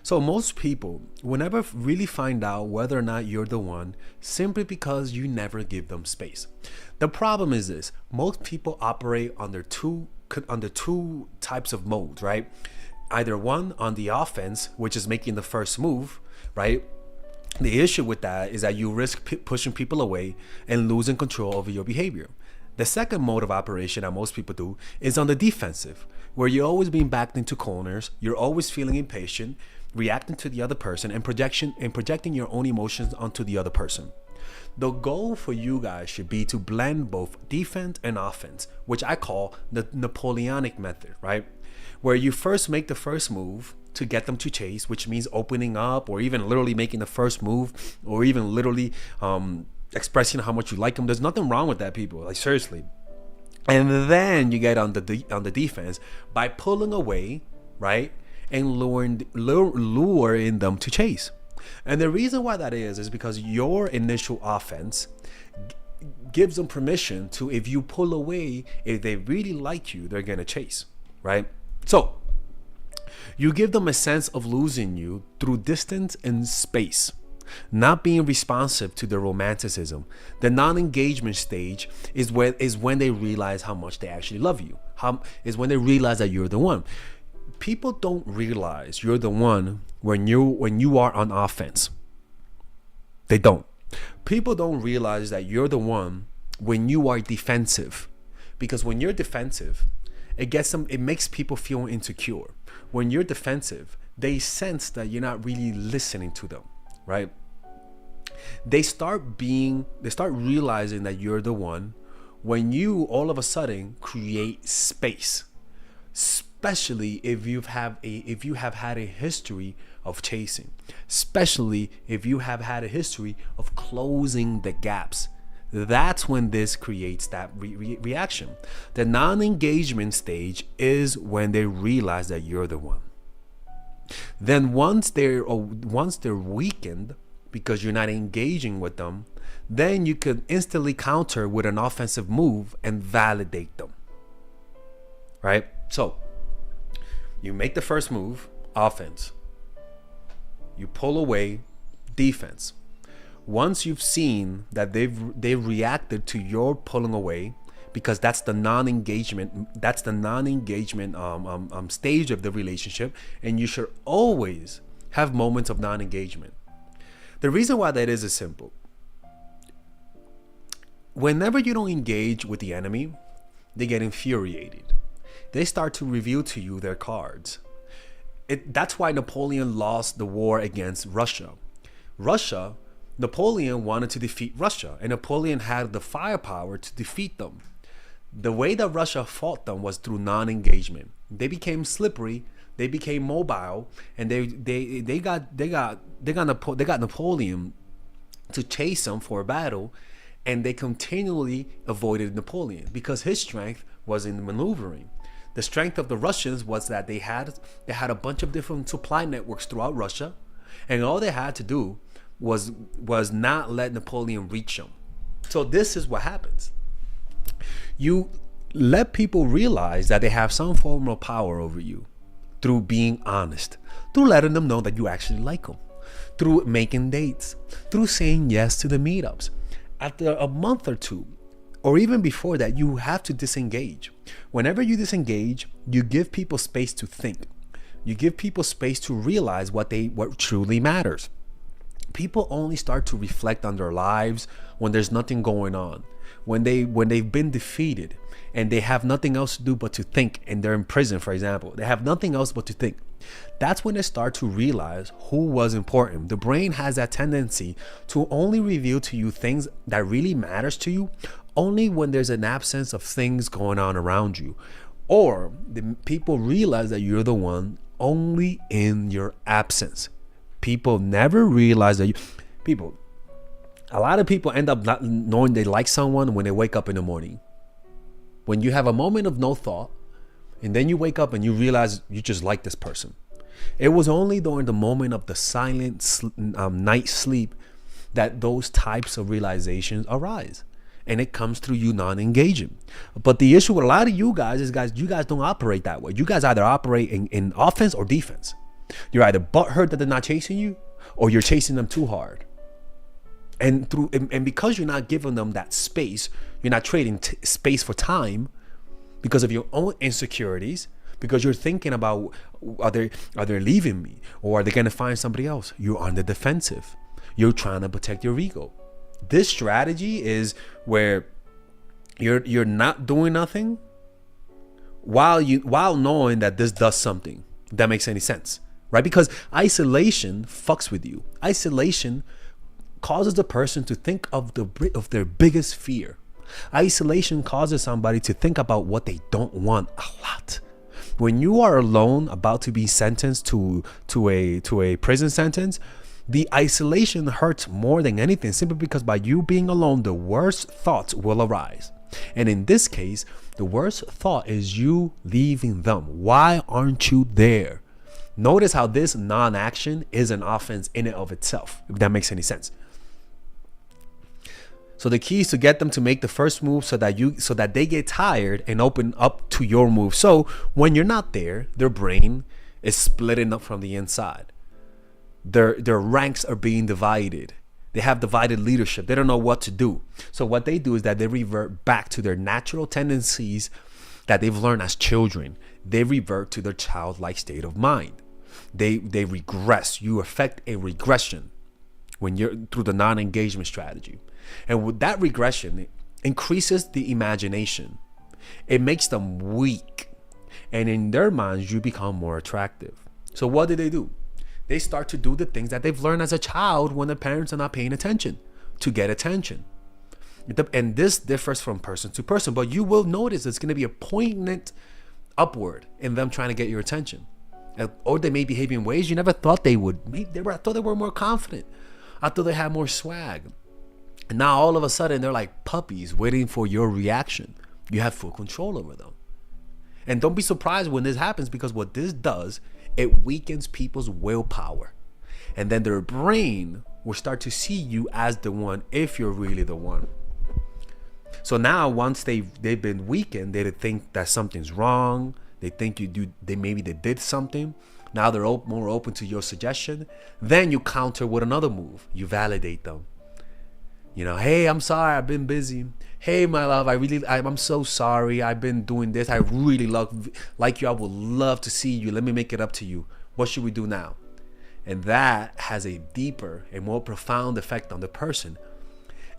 So most people will never really find out whether or not you're the one simply because you never give them space. The problem is this: most people operate under two types of modes, right? Either one on the offense, which is making the first move, right? The issue with that is that you risk pushing people away and losing control over your behavior. The second mode of operation that most people do is on the defensive, where you're always being backed into corners, you're always feeling impatient, reacting to the other person, and projecting your own emotions onto the other person. The goal for you guys should be to blend both defense and offense, which I call the Napoleonic method, right? Where you first make the first move to get them to chase, which means opening up or even literally making the first move or even literally expressing how much you like them. There's nothing wrong with that, people. Like, seriously. And then you get on the defense by pulling away, right? And luring them to chase. And the reason why that is because your initial offense gives them permission to, if you pull away, if they really like you, they're gonna chase, right? So you give them a sense of losing you through distance and space, not being responsive to their romanticism. The non-engagement stage is when they realize how much they actually love you. Is when they realize that you're the one. People don't realize you're the one when you are on offense. They don't. People don't realize that you're the one when you are defensive, because when you're defensive, it makes people feel insecure. When you're defensive, they sense that you're not really listening to them, right? They start realizing that you're the one when you all of a sudden create space, especially if you have had a history of chasing, especially if you have had a history of closing the gaps. That's when this creates that reaction. The non-engagement stage is when they realize that you're the one. Then once they're weakened because you're not engaging with them, then you can instantly counter with an offensive move and validate them, right? So you make the first move, offense. You pull away, defense. Once you've seen that they've reacted to your pulling away, because that's the non-engagement stage of the relationship, and you should always have moments of non-engagement. The reason why that is simple. Whenever you don't engage with the enemy, they get infuriated. They start to reveal to you their cards. That's why Napoleon lost the war against Russia. Napoleon wanted to defeat Russia, and Napoleon had the firepower to defeat them. The way that Russia fought them was through non-engagement. They became slippery, they became mobile, and they got Napoleon to chase them for a battle, and they continually avoided Napoleon because his strength was in maneuvering. The strength of the Russians was that they had a bunch of different supply networks throughout Russia, and all they had to do was not let Napoleon reach them. So this is what happens. You let people realize that they have some form of power over you through being honest, through letting them know that you actually like them, through making dates, through saying yes to the meetups. After a month or two, or even before that, you have to disengage. Whenever you disengage, you give people space to think. You give people space to realize what truly matters. People only start to reflect on their lives when there's nothing going on, when they've been defeated and they have nothing else to do but to think, and they're in prison, for example. They have nothing else but to think. That's when they start to realize who was important. The brain has that tendency to only reveal to you things that really matters to you only when there's an absence of things going on around you, or the people realize that you're the one only in your absence. People never realize that a lot of people end up not knowing they like someone when they wake up in the morning. When you have a moment of no thought, and then you wake up and you realize you just like this person. It was only during the moment of the silent night sleep that those types of realizations arise. And it comes through you non-engaging. But the issue with a lot of you guys is, you guys don't operate that way. You guys either operate in offense or defense. You're either butthurt that they're not chasing you, or you're chasing them too hard. And because you're not giving them that space, you're not trading space for time because of your own insecurities, because you're thinking about, are they leaving me, or are they going to find somebody else? You're on the defensive. You're trying to protect your ego. This strategy is where you're not doing nothing while knowing that this does something. If that makes any sense, right? Because isolation fucks with you. Isolation causes the person to think of their biggest fear. Isolation causes somebody to think about what they don't want a lot. When you are alone, about to be sentenced to a prison sentence, the isolation hurts more than anything, simply because by you being alone, the worst thoughts will arise. And in this case, the worst thought is you leaving them. Why aren't you there? Notice how this non-action is an offense in and of itself, if that makes any sense. So the key is to get them to make the first move so that they get tired and open up to your move. So when you're not there, their brain is splitting up from the inside. Their ranks are being divided. They have divided leadership. They don't know what to do. So what they do is that they revert back to their natural tendencies that they've learned as children. They revert to their childlike state of mind. They regress. You affect a regression when you're through the non-engagement strategy. And with that regression, it increases the imagination. It makes them weak. And in their minds, you become more attractive. So what do? They start to do the things that they've learned as a child when the parents are not paying attention, to get attention. And this differs from person to person, but you will notice it's going to be a poignant upward in them trying to get your attention. Or they may behave in ways you never thought they would. I thought they were more confident. I thought they had more swag. And now all of a sudden they're like puppies waiting for your reaction. You have full control over them. And don't be surprised when this happens, because what this does, it weakens people's willpower. And then their brain will start to see you as the one if you're really the one. So now once they've been weakened, they think that something's wrong. They think maybe they did something. Now they're more open to your suggestion. Then you counter with another move. You validate them. You know, hey, I'm sorry, I've been busy. Hey, my love, I'm so sorry. I've been doing this. I really like you. I would love to see you. Let me make it up to you. What should we do now? And that has a deeper and more profound effect on the person.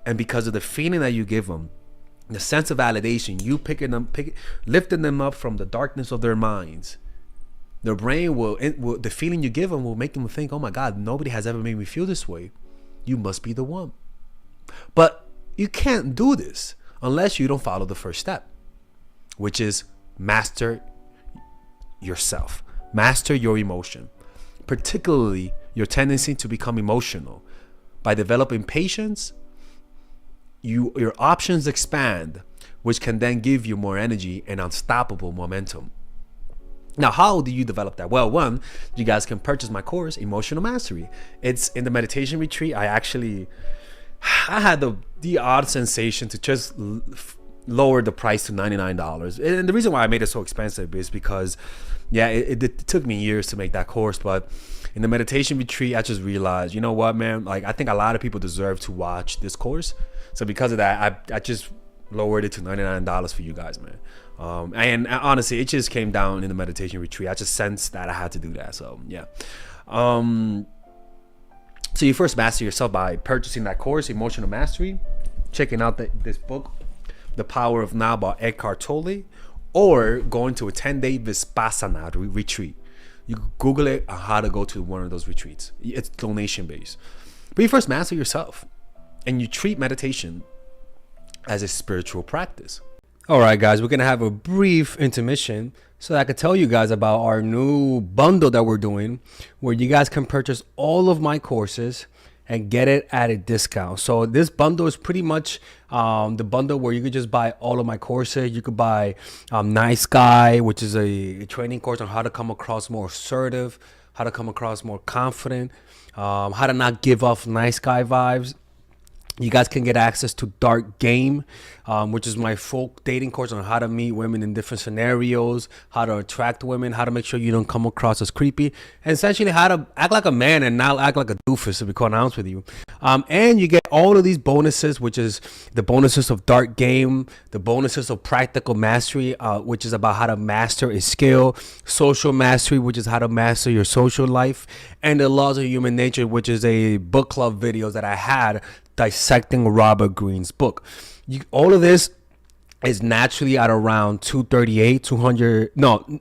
And because of the feeling that you give them, the sense of validation, you lifting them up from the darkness of their minds, their brain the feeling you give them will make them think, oh my God, nobody has ever made me feel this way. You must be the one. But you can't do this unless you don't follow the first step, which is master yourself. Master your emotion, particularly your tendency to become emotional. By developing patience, your options expand, which can then give you more energy and unstoppable momentum. Now, how do you develop that? Well, one, you guys can purchase my course, Emotional Mastery. It's in the meditation retreat. I had the odd sensation to just lower the price to $99. And the reason why I made it so expensive is because, it took me years to make that course. But in the meditation retreat, I just realized, you know what, man? Like, I think a lot of people deserve to watch this course. So because of that, I just lowered it to $99 for you guys, man. And honestly, it just came down in the meditation retreat. I just sensed that I had to do that. So, yeah. So you first master yourself by purchasing that course, Emotional Mastery, checking out this book, The Power of Now by Eckhart Tolle, or going to a 10-day Vipassana retreat. You Google it on how to go to one of those retreats. It's donation based. But you first master yourself, and you treat meditation as a spiritual practice. All right, guys, we're going to have a brief intermission so that I could tell you guys about our new bundle that we're doing, where you guys can purchase all of my courses and get it at a discount. So this bundle is pretty much the bundle where you could just buy all of my courses. You could buy Nice Guy, which is a training course on how to come across more assertive, how to come across more confident, how to not give off nice guy vibes. You guys can get access to Dark Game, which is my full dating course on how to meet women in different scenarios, how to attract women, how to make sure you don't come across as creepy, and essentially how to act like a man and not act like a doofus, to be quite honest with you. And you get all of these bonuses, which is the bonuses of Dark Game, the bonuses of Practical Mastery, which is about how to master a skill, Social Mastery, which is how to master your social life, and the Laws of Human Nature, which is a book club videos that I had dissecting Robert Greene's book. All of this is naturally at around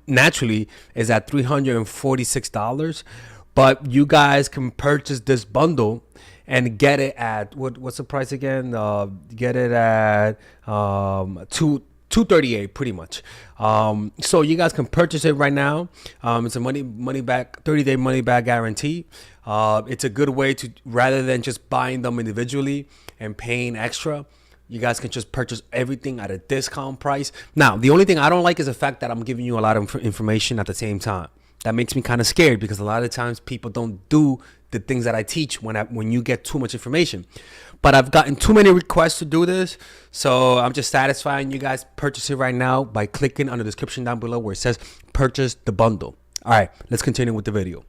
naturally is at $346, but you guys can purchase this bundle and get it at what's the price again? Get it at 238 pretty much. So you guys can purchase it right now. It's a money back 30-day money back guarantee. It's a good way to, rather than just buying them individually and paying extra, you guys can just purchase everything at a discount price. Now, the only thing I don't like is the fact that I'm giving you a lot of information at the same time. That makes me kind of scared, because a lot of times people don't do the things that I teach when you get too much information. But I've gotten too many requests to do this, so I'm just satisfying you guys. Purchase it right now by clicking on the description down below where it says purchase the bundle. All right, let's continue with the video.